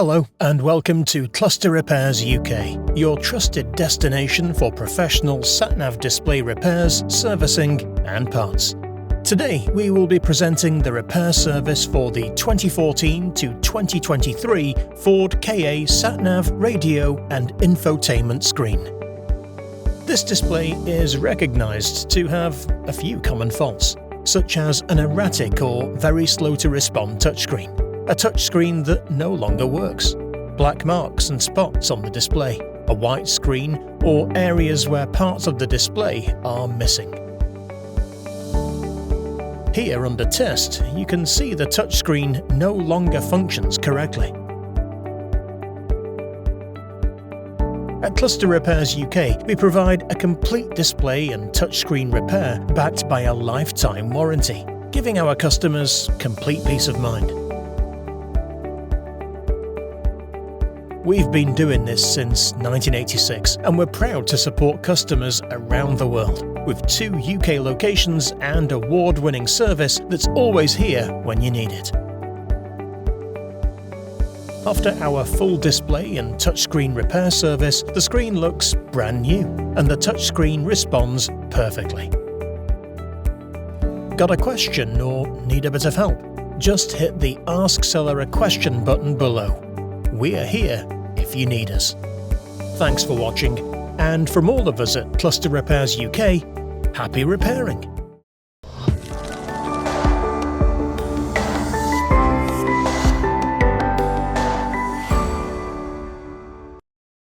Hello and welcome to Cluster Repairs UK, your trusted destination for professional Sat Nav display repairs, servicing and parts. Today we will be presenting the repair service for the 2014 to 2023 FORD KA Sat Nav radio and infotainment screen. This display is recognised to have a few common faults, such as an erratic or very slow to respond touchscreen, a touchscreen that no longer works, black marks and spots on the display, a white screen, or areas where parts of the display are missing. Here under test, you can see the touchscreen no longer functions correctly. At Cluster Repairs UK, we provide a complete display and touchscreen repair backed by a lifetime warranty, giving our customers complete peace of mind. We've been doing this since 1986 and we're proud to support customers around the world with 2 UK locations and award-winning service that's always here when you need it. After our full display and touchscreen repair service, the screen looks brand new and the touchscreen responds perfectly. Got a question or need a bit of help? Just hit the Ask Seller a Question button below. We're here if you need us. Thanks for watching, and from all of us at Cluster Repairs UK, happy repairing!